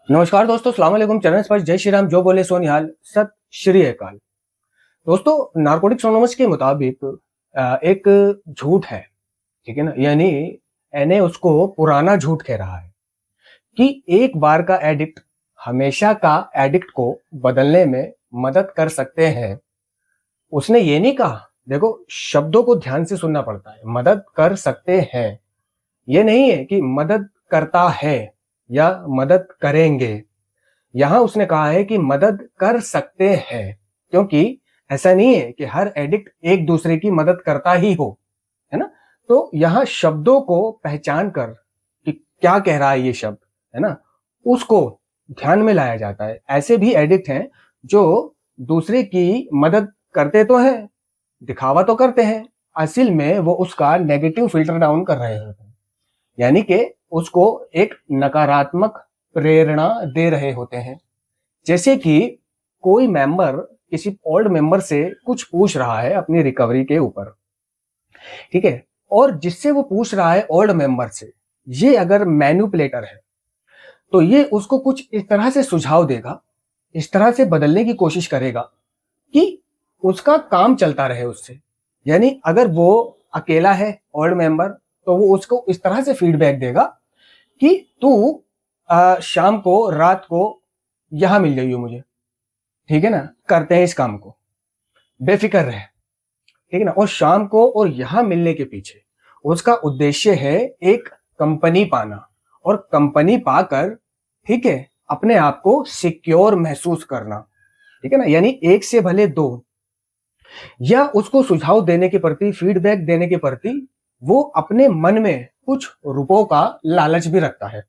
नमस्कार दोस्तों, सलाम अलैकुम। चरण स्पर्श, जय श्री राम, जो बोले सो निहाल, सत श्री अकाल। दोस्तों, नारकोटिक्स एनोनिमस के मुताबिक एक झूठ है, ठीक है ना। यानी एने उसको पुराना झूठ कह रहा है कि एक बार का एडिक्ट हमेशा का एडिक्ट को बदलने में मदद कर सकते हैं। उसने ये नहीं कहा, देखो शब्दों को ध्यान से सुनना पड़ता है। मदद कर सकते हैं, ये नहीं है कि मदद करता है या मदद करेंगे। यहां उसने कहा है कि मदद कर सकते हैं, क्योंकि ऐसा नहीं है कि हर एडिक्ट एक दूसरे की मदद करता ही हो, है ना। तो यहां शब्दों को पहचान कर कि क्या कह रहा है ये शब्द, है ना, उसको ध्यान में लाया जाता है। ऐसे भी एडिक्ट हैं जो दूसरे की मदद करते तो हैं, दिखावा तो करते हैं, असल में वो उसका नेगेटिव फिल्टर डाउन कर रहे होते हैं। यानी कि उसको एक नकारात्मक प्रेरणा दे रहे होते हैं। जैसे कि कोई मेंबर किसी ओल्ड मेंबर से कुछ पूछ रहा है अपनी रिकवरी के ऊपर, ठीक है, और जिससे वो पूछ रहा है ओल्ड मेंबर से, ये अगर मैनिपुलेटर है तो ये उसको कुछ इस तरह से सुझाव देगा, इस तरह से बदलने की कोशिश करेगा कि उसका काम चलता रहे उससे। यानी अगर वो अकेला है ओल्ड मेंबर, तो वो उसको इस तरह से फीडबैक देगा कि तू शाम को रात को यहां मिल जाइयो मुझे, ठीक है ना, करते हैं इस काम को, बेफिक्र रहे, ठीक है ना। और शाम को और यहां मिलने के पीछे उसका उद्देश्य है एक कंपनी पाना, और कंपनी पाकर, ठीक है, अपने आप को सिक्योर महसूस करना, ठीक है ना। यानी एक से भले दो, या उसको सुझाव देने के प्रति, फीडबैक देने के प्रति वो अपने मन में कुछ रुपयों का लालच भी रखता है,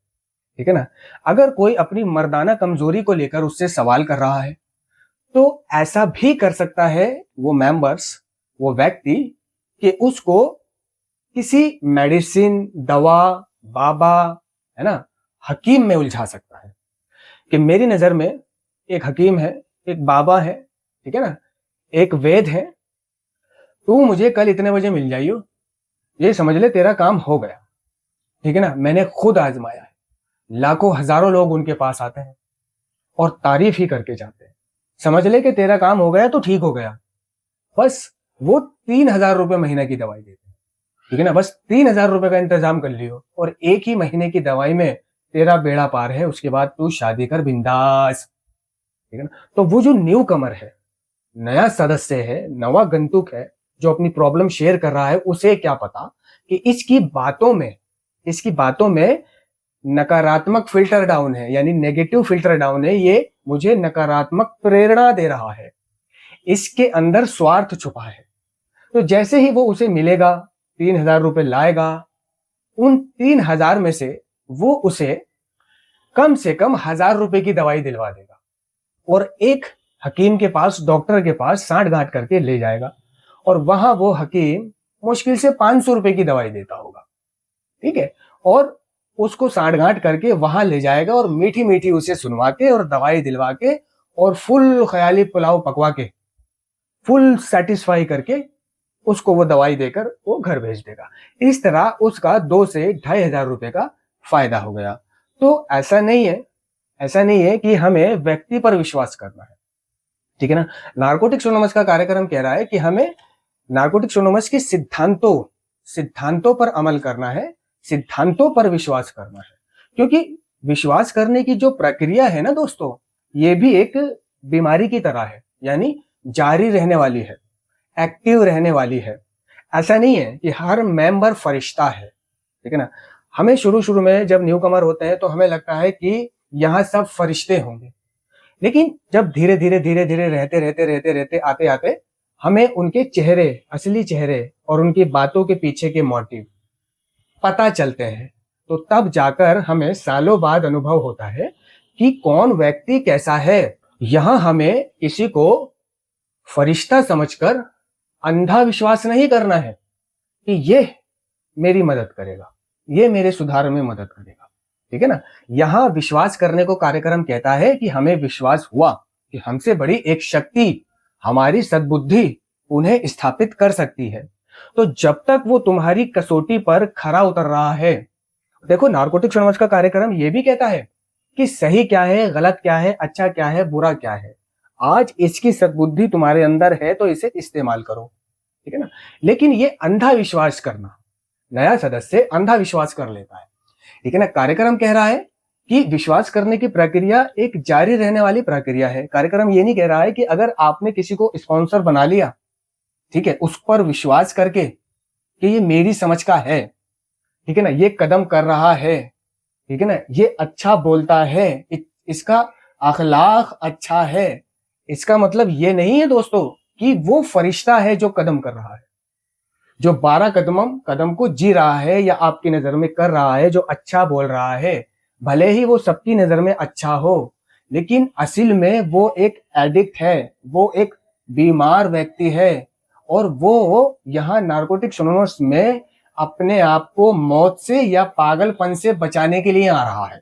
ठीक है ना। अगर कोई अपनी मर्दाना कमजोरी को लेकर उससे सवाल कर रहा है तो ऐसा भी कर सकता है वो मेंबर्स, वो व्यक्ति, कि उसको किसी मेडिसिन, दवा, बाबा, है ना, हकीम में उलझा सकता है। कि मेरी नजर में एक हकीम है, एक बाबा है, ठीक है ना, एक वेद है, तू मुझे कल इतने बजे मिल जाइयो, ये समझ ले तेरा काम हो गया, ठीक है ना। मैंने खुद आजमाया है, लाखों हजारों लोग उनके पास आते हैं और तारीफ ही करके जाते हैं। समझ ले कि तेरा काम हो गया तो ठीक हो गया। बस वो 3,000 रुपये महीने की दवाई देते हैं, ठीक है ना। बस 3,000 रुपये का इंतजाम कर लियो और एक ही महीने की दवाई में तेरा बेड़ा पार है। उसके बाद तू शादी कर बिंदास, ठीक है ना। तो वो जो न्यू कमर है, नया सदस्य है, नवा गंतुक है, जो अपनी प्रॉब्लम शेयर कर रहा है, उसे क्या पता कि इसकी बातों में नकारात्मक फिल्टर डाउन है, यानी नेगेटिव फिल्टर डाउन है। ये मुझे नकारात्मक प्रेरणा दे रहा है, इसके अंदर स्वार्थ छुपा है। तो जैसे ही वो उसे मिलेगा, 3,000 रुपये लाएगा, उन 3,000 में से वो उसे कम से कम 1,000 रुपए की दवाई दिलवा देगा और एक हकीम के पास, डॉक्टर के पास सांठ गांठ करके ले जाएगा, और वहां वो हकीम मुश्किल से 500 रुपए की दवाई देता होगा, ठीक है। और उसको सांठ गांठ करके वहां ले जाएगा और मीठी मीठी उसे सुनवा के और दवाई दिलवा के और फुल ख्याली पुलाव पकवा के, फुल सेटिस्फाई करके उसको वो दवाई देकर वो घर भेज देगा। इस तरह उसका 2 से 2,500 रुपए का फायदा हो गया। तो ऐसा नहीं है कि हमें व्यक्ति पर विश्वास करना है, ठीक है ना। नारकोटिक्स एनोनिमस का कार्यक्रम कह रहा है कि हमें नारकोटिक्स एनोनिमस के सिद्धांतों पर अमल करना है, सिद्धांतों पर विश्वास करना है। क्योंकि विश्वास करने की जो प्रक्रिया है ना दोस्तों, ये भी एक बीमारी की तरह है, यानी जारी रहने वाली है, एक्टिव रहने वाली है। ऐसा नहीं है कि हर मेंबर फरिश्ता है, ठीक है ना। हमें शुरू शुरू में जब न्यू कमर होते हैं तो हमें लगता है कि यहाँ सब फरिश्ते होंगे, लेकिन जब धीरे धीरे रहते आते आते हमें उनके चेहरे, असली चेहरे और उनकी बातों के पीछे के मोटिव पता चलते हैं, तो तब जाकर हमें सालों बाद अनुभव होता है कि कौन व्यक्ति कैसा है। यहां हमें किसी को फरिश्ता समझकर अंधा विश्वास नहीं करना है कि ये मेरी मदद करेगा, ये मेरे सुधार में मदद करेगा, ठीक है ना। यहां विश्वास करने को कार्यक्रम कहता है कि हमें विश्वास हुआ कि हमसे बड़ी एक शक्ति, हमारी सद्बुद्धि उन्हें स्थापित कर सकती है। तो जब तक वो तुम्हारी कसौटी पर खरा उतर रहा है, देखो नारकोटिक्स एनोनिमस का कार्यक्रम ये भी कहता है कि सही क्या है, गलत क्या है, अच्छा क्या है, बुरा क्या है। आज इसकी सद्बुद्धि तुम्हारे अंदर है तो इसे इस्तेमाल करो, ठीक है ना। लेकिन ये अंधा विश्वास करना, नया सदस्य अंधा विश्वास कर लेता है, ठीक है ना। कार्यक्रम कह रहा है कि विश्वास करने की प्रक्रिया एक जारी रहने वाली प्रक्रिया है। कार्यक्रम ये नहीं कह रहा है कि अगर आपने किसी को स्पॉन्सर बना लिया, ठीक है, उस पर विश्वास करके कि ये मेरी समझ का है, ठीक है ना, ये कदम कर रहा है, ठीक है ना, ये अच्छा बोलता है, इसका अखलाक अच्छा है, इसका मतलब ये नहीं है दोस्तों कि वो फरिश्ता है जो कदम कर रहा है, जो 12 कदम को जी रहा है या आपकी नजर में कर रहा है, जो अच्छा बोल रहा है। भले ही वो सबकी नजर में अच्छा हो, लेकिन असल में वो एक एडिक्ट है, वो एक बीमार व्यक्ति है, और वो यहाँ नारकोटिक्स एनोनिमस में अपने आप को मौत से या पागलपन से बचाने के लिए आ रहा है।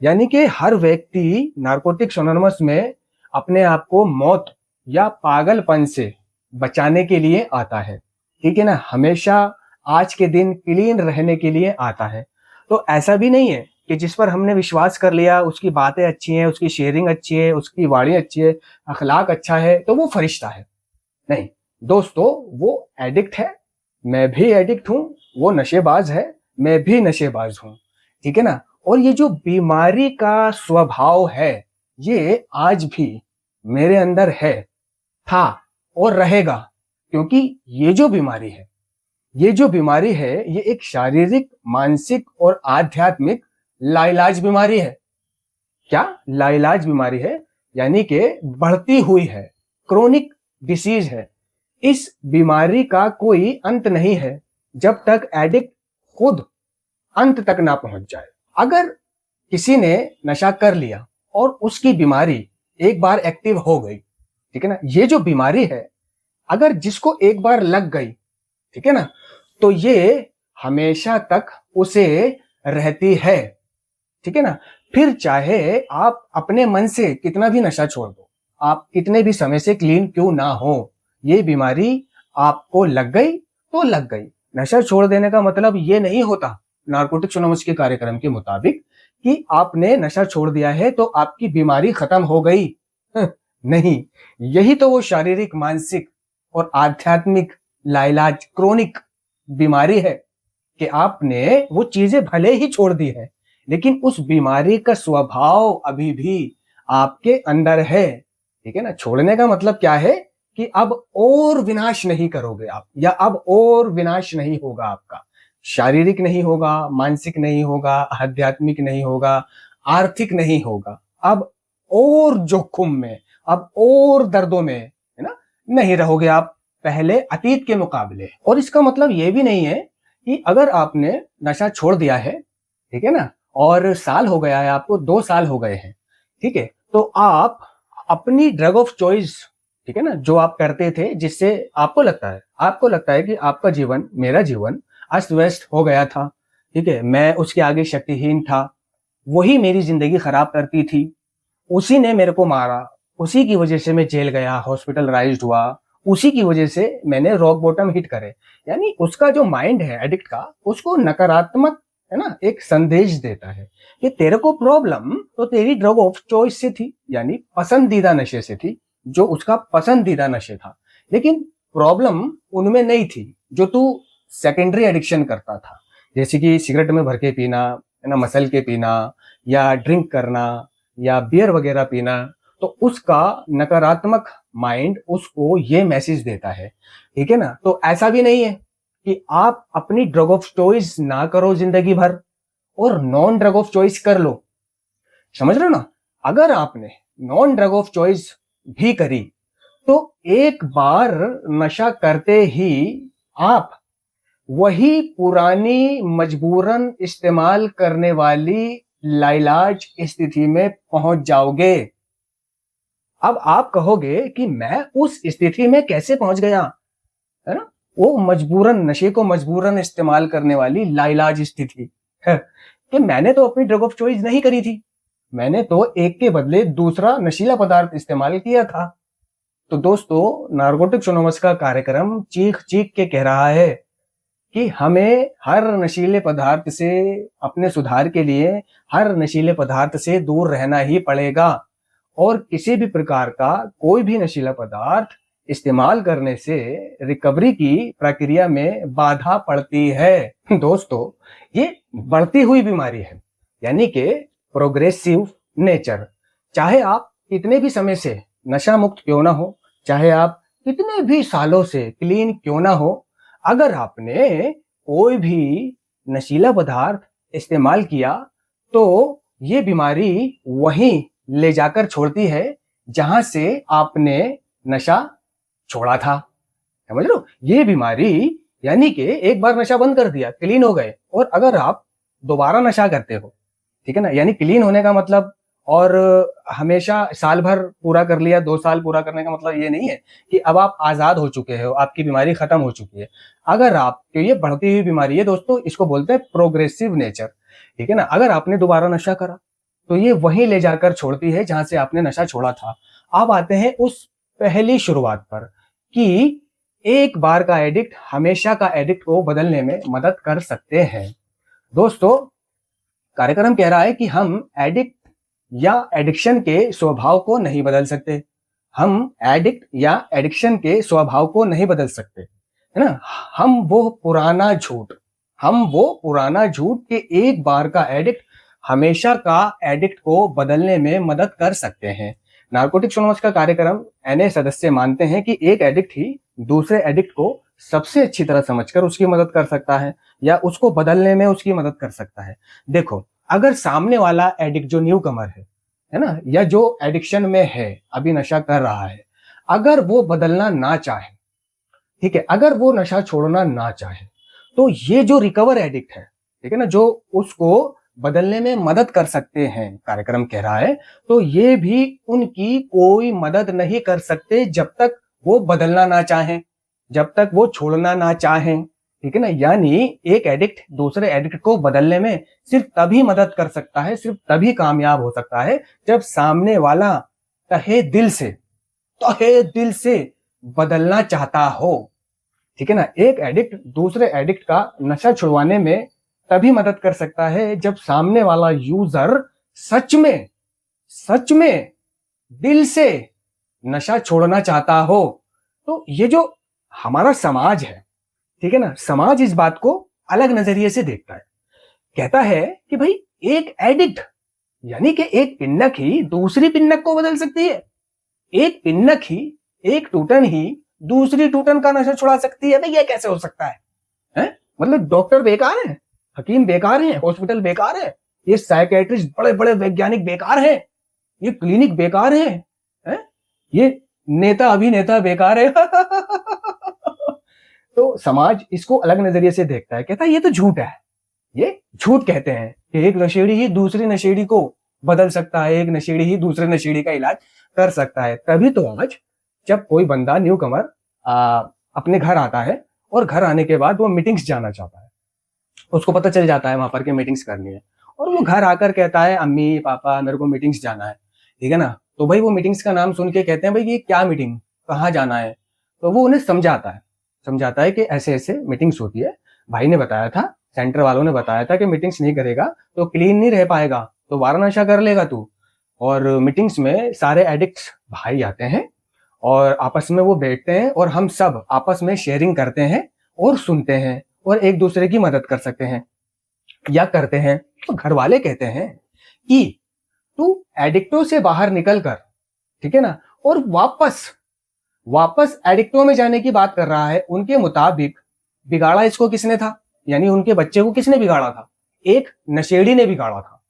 यानी कि हर व्यक्ति नारकोटिक्स एनोनिमस में अपने आप को मौत या पागलपन से बचाने के लिए आता है, ठीक है ना, हमेशा आज के दिन क्लीन रहने के लिए आता है। तो ऐसा भी नहीं है कि जिस पर हमने विश्वास कर लिया, उसकी बातें अच्छी हैं, उसकी शेयरिंग अच्छी है, उसकी वाणी अच्छी है, अखलाक अच्छा है, तो वो फरिश्ता है। नहीं दोस्तों, वो एडिक्ट है, मैं भी एडिक्ट हूं, वो नशेबाज है, मैं भी नशेबाज हूं, ठीक है ना। और ये जो बीमारी का स्वभाव है, ये आज भी मेरे अंदर है, था और रहेगा, क्योंकि ये जो बीमारी है, ये एक शारीरिक, मानसिक और आध्यात्मिक लाइलाज बीमारी है। क्या लाइलाज बीमारी है? यानी कि बढ़ती हुई है, क्रोनिक डिसीज है। इस बीमारी का कोई अंत नहीं है जब तक एडिक्ट खुद अंत तक ना पहुंच जाए। अगर किसी ने नशा कर लिया और उसकी बीमारी एक बार एक्टिव हो गई, ठीक है ना, ये जो बीमारी है अगर जिसको एक बार लग गई, ठीक है ना, तो ये हमेशा तक उसे रहती है, ठीक है ना। फिर चाहे आप अपने मन से कितना भी नशा छोड़ दो, आप कितने भी समय से क्लीन क्यों ना हो, ये बीमारी आपको लग गई तो लग गई। नशा छोड़ देने का मतलब ये नहीं होता नारकोटिक्स एनोनिमस के कार्यक्रम के मुताबिक कि आपने नशा छोड़ दिया है तो आपकी बीमारी खत्म हो गई। नहीं, यही तो वो शारीरिक, मानसिक और आध्यात्मिक लाइलाज, क्रोनिक बीमारी है कि आपने वो चीजें भले ही छोड़ दी है, लेकिन उस बीमारी का स्वभाव अभी भी आपके अंदर है, ठीक है ना। छोड़ने का मतलब क्या है कि अब और विनाश नहीं करोगे आप, या अब और विनाश नहीं होगा आपका, शारीरिक नहीं होगा, मानसिक नहीं होगा, आध्यात्मिक नहीं होगा, आर्थिक नहीं होगा। अब और जोखिम में, अब और दर्दों में, है ना, नहीं रहोगे आप पहले अतीत के मुकाबले। और इसका मतलब ये भी नहीं है कि अगर आपने नशा छोड़ दिया है, ठीक है ना, और साल हो गया है आपको, 2 साल हो गए हैं, ठीक है, तो आप अपनी ड्रग ऑफ चॉइस, ठीक है ना, जो आप करते थे, जिससे आपको लगता है कि आपका जीवन, मेरा जीवन अस्त व्यस्त हो गया था, ठीक है, मैं उसके आगे शक्तिहीन था, वही मेरी जिंदगी खराब करती थी, उसी ने मेरे को मारा, उसी की वजह से मैं जेल गया, हॉस्पिटलाइज्ड हुआ, उसी की वजह से मैंने रॉक बॉटम हिट करे। यानी उसका जो माइंड है एडिक्ट का, उसको नकारात्मक, है ना, एक संदेश देता है कि तेरे को प्रॉब्लम तो तेरी ड्रग ऑफ चॉइस से थी, यानी पसंदीदा नशे से थी, जो उसका पसंदीदा नशे था। लेकिन प्रॉब्लम उनमें नहीं थी जो तू सेकेंडरी एडिक्शन करता था, जैसे कि सिगरेट में भर के पीना, है ना, मसल के पीना, या ड्रिंक करना, या बियर वगैरह पीना। तो उसका नकारात्मक माइंड उसको ये मैसेज देता है, ठीक है ना। तो ऐसा भी नहीं है कि आप अपनी ड्रग ऑफ चॉइस ना करो जिंदगी भर और नॉन ड्रग ऑफ चॉइस कर लो, समझ रहे हो ना। अगर आपने नॉन ड्रग ऑफ चॉइस भी करी तो एक बार नशा करते ही आप वही पुरानी मजबूरन इस्तेमाल करने वाली लाइलाज स्थिति में पहुंच जाओगे। अब आप कहोगे कि मैं उस स्थिति में कैसे पहुंच गया, है ना, वो मजबूरन, नशे को मजबूरन इस्तेमाल करने वाली लाइलाज स्थिति है कि मैंने तो अपनी ड्रग ऑफ चॉइस नहीं करी थी, मैंने तो एक के बदले दूसरा नशीला पदार्थ इस्तेमाल किया था। तो दोस्तों, नारकोटिक्स एनोनिमस का कार्यक्रम चीख चीख के कह रहा है कि हमें हर नशीले पदार्थ से, अपने सुधार के लिए हर नशीले पदार्थ से दूर रहना ही पड़ेगा और किसी भी प्रकार का कोई भी नशीला पदार्थ इस्तेमाल करने से रिकवरी की प्रक्रिया में बाधा पड़ती है। दोस्तों, ये बढ़ती हुई बीमारी है, यानी कि प्रोग्रेसिव नेचर। चाहे आप कितने भी समय से नशा मुक्त क्यों ना हो, चाहे आप कितने भी सालों से क्लीन क्यों ना हो, अगर आपने कोई भी नशीला पदार्थ इस्तेमाल किया तो ये बीमारी वहीं ले जाकर छोड़ती है जहां से आपने नशा छोड़ा था। समझ लो, ये बीमारी यानी कि एक बार नशा बंद कर दिया, क्लीन हो गए, और अगर आप दोबारा नशा करते हो, ठीक है ना, यानी क्लीन होने का मतलब और हमेशा साल भर पूरा कर लिया, 2 साल पूरा करने का मतलब ये नहीं है कि अब आप आजाद हो चुके हो, आपकी बीमारी खत्म हो चुकी है। अगर आप, तो ये बढ़ती हुई बीमारी है दोस्तों, इसको बोलते हैं प्रोग्रेसिव नेचर, ठीक है ना। अगर आपने दोबारा नशा करा तो ये वहीं ले जाकर छोड़ती है जहां से आपने नशा छोड़ा था। अब आते हैं उस पहली शुरुआत पर कि एक बार का एडिक्ट हमेशा का एडिक्ट को बदलने में मदद कर सकते हैं। दोस्तों, कार्यक्रम कह रहा है कि हम एडिक्ट या एडिक्शन के स्वभाव को नहीं बदल सकते। हम एडिक्ट या एडिक्शन के स्वभाव को नहीं बदल सकते, है ना। हम वो पुराना झूठ के एक बार का एडिक्ट हमेशा का एडिक्ट को बदलने में मदद कर सकते हैं। नारकोटिक्स एनोनिमस का कार्यक्रम एनए सदस्य मानते हैं कि एक एडिक्ट ही दूसरे एडिक्ट को सबसे अच्छी तरह समझकर उसकी मदद कर सकता है या उसको बदलने में उसकी मदद कर सकता है। देखो, अगर सामने वाला एडिक्ट जो न्यू कमर है ना, या जो एडिक्शन में है, अभी नशा कर रहा है, अगर वो बदलना ना चाहे, ठीक है, अगर वो नशा छोड़ना ना चाहे, तो ये जो रिकवर एडिक्ट है, ठीक है ना, जो उसको बदलने में मदद कर सकते हैं, कार्यक्रम कह रहा है, तो ये भी उनकी कोई मदद नहीं कर सकते जब तक वो बदलना ना चाहें, जब तक वो छोड़ना ना चाहें, ठीक है ना। यानी एक एडिक्ट दूसरे एडिक्ट को बदलने में सिर्फ तभी मदद कर सकता है, सिर्फ तभी कामयाब हो सकता है जब सामने वाला तहे दिल से बदलना चाहता हो, ठीक है ना। एक एडिक्ट दूसरे एडिक्ट का नशा छुड़वाने में तभी मदद कर सकता है जब सामने वाला यूजर सच में दिल से नशा छोड़ना चाहता हो। तो ये जो हमारा समाज है, ठीक है ना, समाज इस बात को अलग नजरिए से देखता है। कहता है कि भाई एक एडिक्ट यानी कि एक पिन्नक ही दूसरी पिन्नक को बदल सकती है, एक पिन्नक ही, एक टूटन ही दूसरी टूटन का नशा छुड़ा सकती है। भाई ये कैसे हो सकता है? मतलब डॉक्टर बेकार है, हकीम बेकार है, हॉस्पिटल बेकार है, ये साइकेट्रिस्ट बड़े बड़े वैज्ञानिक बेकार है, ये क्लिनिक बेकार है, ये नेता अभिनेता बेकार है। तो समाज इसको अलग नजरिए से देखता है, कहता है ये तो झूठ है, ये झूठ कहते हैं कि एक नशेड़ी ही दूसरी नशेड़ी को बदल सकता है, एक नशेड़ी ही दूसरे नशेड़ी का इलाज कर सकता है। तभी तो आज जब कोई बंदा न्यू कमर अपने घर आता है और घर आने के बाद वो मीटिंग्स जाना चाहता है, उसको पता चल जाता है वहां पर कि मीटिंग्स करनी है, और वो घर आकर कहता है अम्मी पापा मेरे को मीटिंग्स जाना है, ठीक है ना। तो भाई वो मीटिंग्स का नाम सुन के कहते हैं भाई ये क्या मीटिंग, कहाँ जाना है। तो वो उन्हें समझाता है कि ऐसे ऐसे मीटिंग्स होती है, भाई ने बताया था, सेंटर वालों ने बताया था कि मीटिंग्स नहीं करेगा तो क्लीन नहीं रह पाएगा, तो वारा नशा कर लेगा तू। और मीटिंग्स में सारे एडिक्ट्स भाई आते हैं और आपस में वो बैठते हैं और हम सब आपस में शेयरिंग करते हैं और सुनते हैं और एक दूसरे की मदद कर सकते हैं या करते हैं। तो घर वाले कहते हैं कि तू एडिक्टों से बाहर निकल कर, ठीक है ना, और वापस एडिक्टों में जाने की बात कर रहा है। उनके मुताबिक बिगाड़ा इसको किसने था, यानी उनके बच्चे को किसने बिगाड़ा था, एक नशेड़ी ने बिगाड़ा था,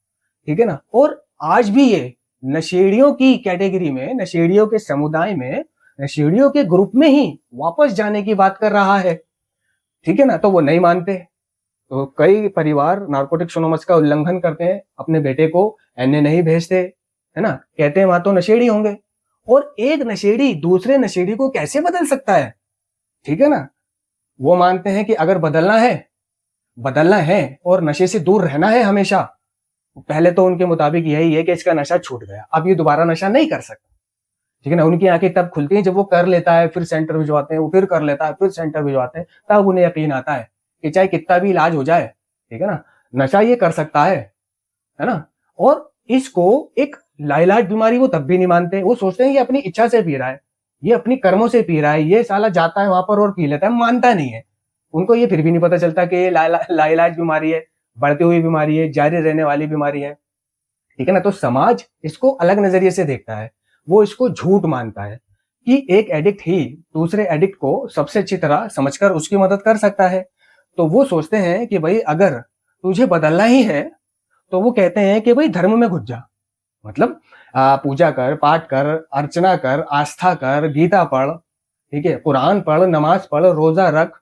ठीक है ना। और आज भी ये नशेड़ियों की कैटेगरी में, नशेड़ियों के समुदाय में, नशेड़ियों के ग्रुप में ही वापस जाने की बात कर रहा है, ठीक है ना। तो वो नहीं मानते, तो कई परिवार नारकोटिक्स एनोनिमस का उल्लंघन करते हैं, अपने बेटे को एनए नहीं भेजते, है ना, कहते हैं वहां तो नशेड़ी होंगे। और एक नशेड़ी दूसरे नशेड़ी को कैसे बदल सकता है, ठीक है ना। वो मानते हैं कि अगर बदलना है और नशे से दूर रहना है हमेशा, पहले तो उनके मुताबिक यही है कि इसका नशा छूट गया, अब ये दोबारा नशा नहीं कर सकता, ठीक है ना। उनकी आंखें तब खुलती हैं जब वो कर लेता है, फिर सेंटर भिजवाते हैं, वो फिर कर लेता है, फिर सेंटर भिजवाते हैं, तब उन्हें यकीन आता है कि चाहे कितना भी इलाज हो जाए, ठीक है ना, नशा ये कर सकता है ना। और इसको एक लाइलाज बीमारी वो तब भी नहीं मानते, वो सोचते हैं ये अपनी इच्छा से पी रहा है, ये अपनी कर्मों से पी रहा है, ये साला जाता है वहां पर और पी लेता है, मानता नहीं है। उनको ये फिर भी नहीं पता चलता कि ये लाइलाज बीमारी है, बढ़ती हुई बीमारी है, जारी रहने वाली बीमारी है, ठीक है ना। तो समाज इसको अलग नजरिए से देखता है, वो इसको झूठ मानता है कि एक एडिक्ट ही दूसरे एडिक्ट को सबसे अच्छी तरह समझकर उसकी मदद कर सकता है। तो वो सोचते हैं कि भाई अगर तुझे बदलना ही है तो वो कहते हैं कि भाई धर्म में घुस जा, मतलब पूजा कर, पाठ कर, अर्चना कर, आस्था कर, गीता पढ़, ठीक है, कुरान पढ़, नमाज पढ़, रोजा रख,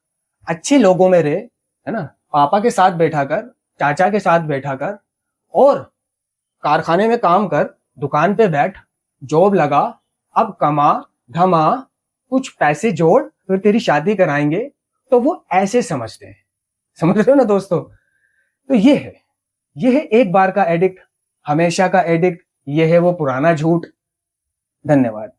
अच्छे लोगों में रहे, है ना, पापा के साथ बैठा कर, चाचा के साथ बैठा कर, और कारखाने में काम कर, दुकान पे बैठ, जॉब लगा, अब कमा धमा, कुछ पैसे जोड़, फिर तेरी शादी कराएंगे। तो वो ऐसे समझते हैं, समझ रहे हो ना दोस्तों। तो ये है एक बार का एडिक्ट, हमेशा का एडिक्ट, ये है वो पुराना झूठ। धन्यवाद।